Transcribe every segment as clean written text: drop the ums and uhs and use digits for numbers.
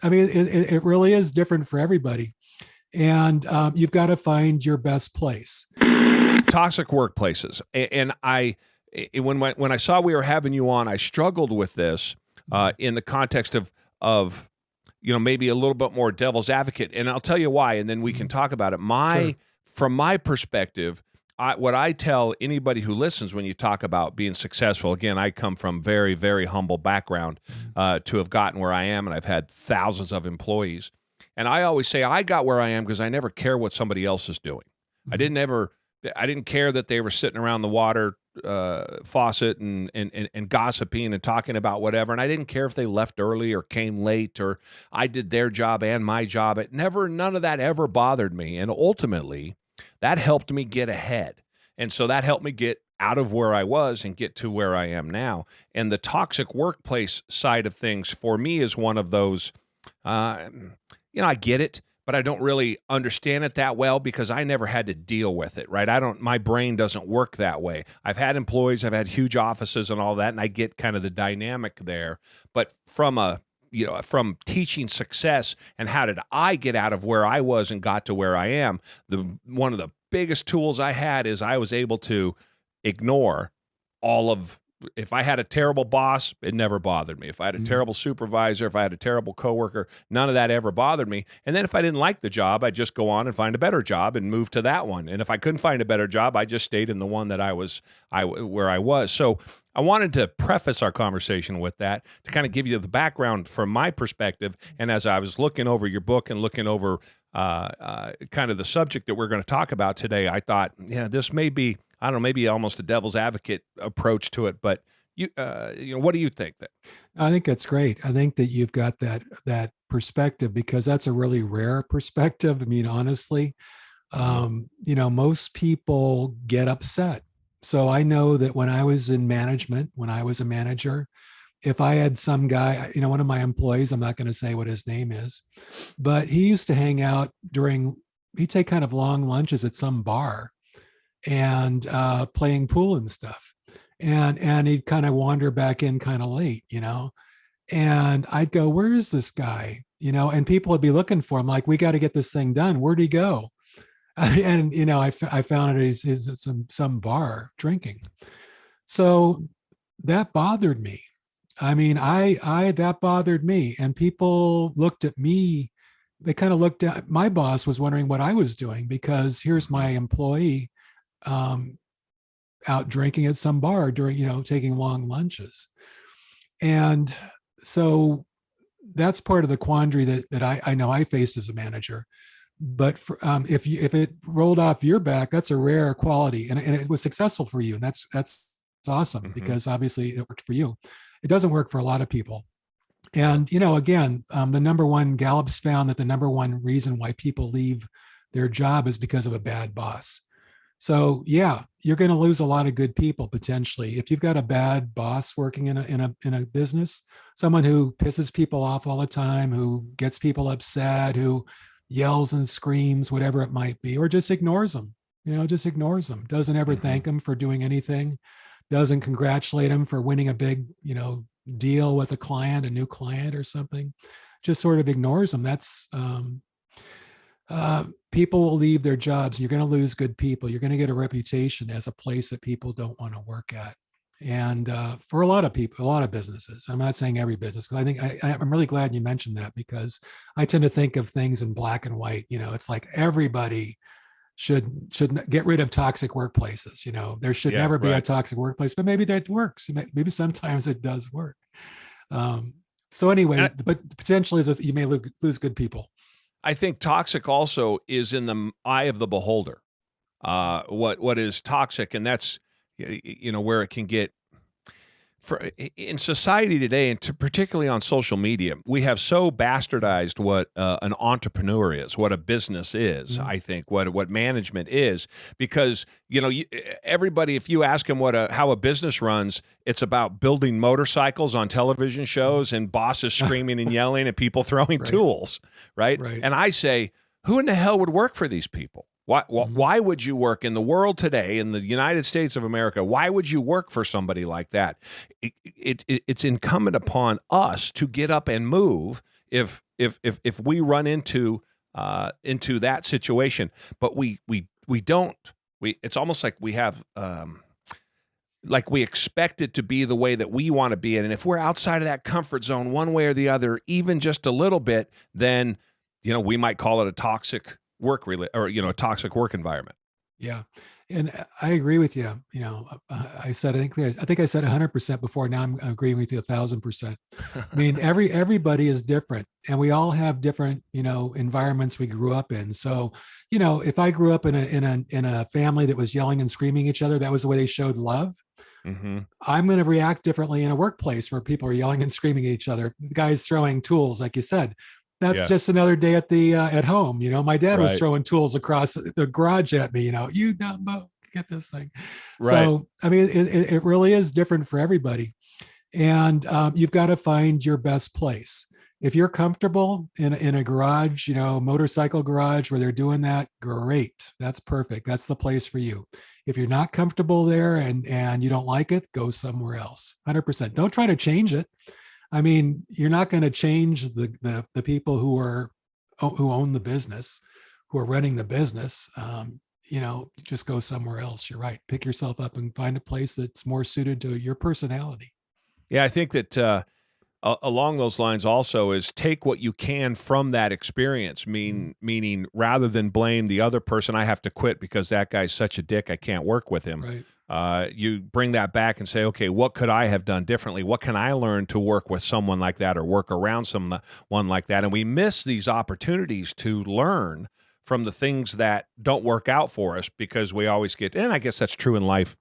I mean, it really is different for everybody. And you've got to find your best place. Toxic workplaces, and when I saw we were having you on, I struggled with this in the context of maybe a little bit more devil's advocate, and I'll tell you why, and then we can talk about it. Sure. From my perspective, what I tell anybody who listens when you talk about being successful, again, I come from very, very humble background to have gotten where I am, and I've had thousands of employees. And I always say I got where I am because I never care what somebody else is doing. I didn't care that they were sitting around the water faucet and gossiping and talking about whatever. And I didn't care if they left early or came late or I did their job and my job. None of that ever bothered me. And ultimately, that helped me get ahead. And so that helped me get out of where I was and get to where I am now. And the toxic workplace side of things for me is one of those, I get it, but I don't really understand it that well because I never had to deal with it, right? My brain doesn't work that way. I've had employees, I've had huge offices and all that, and I get kind of the dynamic there. But from teaching success and how did I get out of where I was and got to where I am, one of the biggest tools I had is I was able to ignore if I had a terrible boss, it never bothered me. If I had a terrible supervisor, if I had a terrible coworker, none of that ever bothered me. And then if I didn't like the job, I'd just go on and find a better job and move to that one. And if I couldn't find a better job, I just stayed in the one that where I was. So I wanted to preface our conversation with that to kind of give you the background from my perspective. And as I was looking over your book and looking over kind of the subject that we're going to talk about today, I thought, this may be, I don't know, maybe almost a devil's advocate approach to it, but what do you think? I think that's great. I think that you've got that perspective because that's a really rare perspective. I mean, honestly, most people get upset. So I know that when I was in management, when I was a manager, if I had some guy, one of my employees, I'm not going to say what his name is, but he used to hang out he'd take kind of long lunches at some bar and playing pool and stuff. And he'd kind of wander back in kind of late, and I'd go, where is this guy? And people would be looking for him like, we got to get this thing done. Where'd he go? And, I found it he's at some bar drinking. So that bothered me. I mean, that bothered me. And people looked at me, they kind of looked at my boss was wondering what I was doing because here's my employee out drinking at some bar during, taking long lunches. And so that's part of the quandary that I know I faced as a manager. But if it rolled off your back, that's a rare quality, and it was successful for you, and that's awesome because obviously it worked for you. It doesn't work for a lot of people. And again, the number one Gallup's found that the number one reason why people leave their job is because of a bad boss. So yeah, you're going to lose a lot of good people potentially if you've got a bad boss working in a business, someone who pisses people off all the time, who gets people upset, who yells and screams, whatever it might be, or just ignores them. Just ignores them. Doesn't ever thank them for doing anything. Doesn't congratulate them for winning a big deal with a new client or something. Just sort of ignores them. That's people will leave their jobs. You're going to lose good people. You're going to get a reputation as a place that people don't want to work at. And for a lot of people, a lot of businesses, I'm not saying every business, because I think I'm really glad you mentioned that because I tend to think of things in black and white. It's like everybody should get rid of toxic workplaces. There should never be a toxic workplace, but maybe that works. Maybe sometimes it does work. So anyway, but potentially you may lose good people. I think toxic also is in the eye of the beholder. What is toxic, and that's where it can get. In society today, and particularly on social media, we have so bastardized what an entrepreneur is, what a business is. I think what management is, because everybody, if you ask them how a business runs, it's about building motorcycles on television shows and bosses screaming and yelling and people throwing tools, right? And I say, who in the hell would work for these people? Why would you work in the world today, in the United States of America? Why would you work for somebody like that? It's incumbent upon us to get up and move if if we run into that situation, but we don't. It's almost like we have like we expect it to be the way that we want to be in. And if we're outside of that comfort zone one way or the other, even just a little bit, then we might call it a toxic or a toxic work environment. Yeah. And I agree with you. I said, I think I said 100% before. Now I'm agreeing with you 1,000%. I mean, everybody is different, and we all have different, environments we grew up in. So, if I grew up in a family that was yelling and screaming at each other, that was the way they showed love. Mm-hmm. I'm going to react differently in a workplace where people are yelling and screaming at each other. The guys throwing tools, like you said, that's Yeah. just another day at home. My dad was Right. throwing tools across the garage at me. You dumbo, get this thing. Right. So I mean, it really is different for everybody, and you've got to find your best place. If you're comfortable in a garage, motorcycle garage where they're doing that, great. That's perfect. That's the place for you. If you're not comfortable there and you don't like it, go somewhere else. 100%. Don't try to change it. I mean, you're not going to change the people who own the business, who are running the business. Just go somewhere else. You're right. Pick yourself up and find a place that's more suited to your personality. Yeah, I think that along those lines also is take what you can from that experience. Meaning rather than blame the other person, I have to quit because that guy's such a dick, I can't work with him. Right. You bring that back and say, okay, what could I have done differently? What can I learn to work with someone like that or work around someone like that? And we miss these opportunities to learn from the things that don't work out for us because we always get, and I guess that's true in life,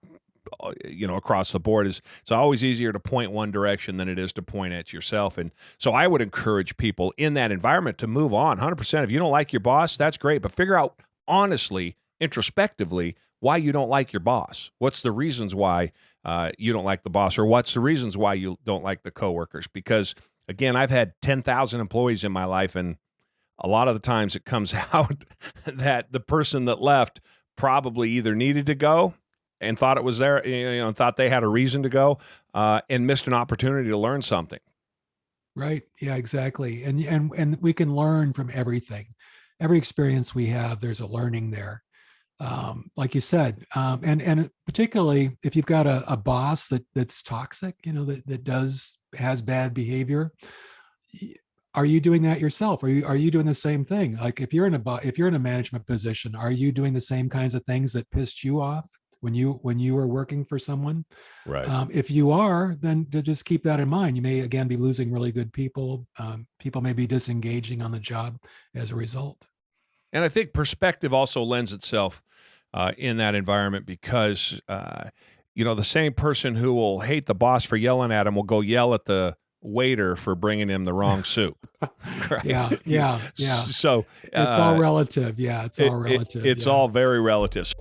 across the board. It's always easier to point one direction than it is to point at yourself. And so I would encourage people in that environment to move on 100%. If you don't like your boss, that's great, but figure out honestly, introspectively, why you don't like your boss. What's the reasons why you don't like the boss, or what's the reasons why you don't like the coworkers? Because again, I've had 10,000 employees in my life, and a lot of the times it comes out that the person that left probably either needed to go and thought it was there, and thought they had a reason to go, and missed an opportunity to learn something. Right. Yeah, exactly. And we can learn from everything. Every experience we have, there's a learning there. Like you said, and particularly if you've got a boss that's toxic, that has bad behavior. Are you doing that yourself? Are you doing the same thing? Like if you're in a management position, are you doing the same kinds of things that pissed you off when you were working for someone? Right. If you are, then to just keep that in mind. You may again be losing really good people. People may be disengaging on the job as a result. And I think perspective also lends itself in that environment because, the same person who will hate the boss for yelling at him will go yell at the waiter for bringing him the wrong soup. Right? Yeah. So It's all relative. Yeah, it's all relative. It's Yeah. all very relative.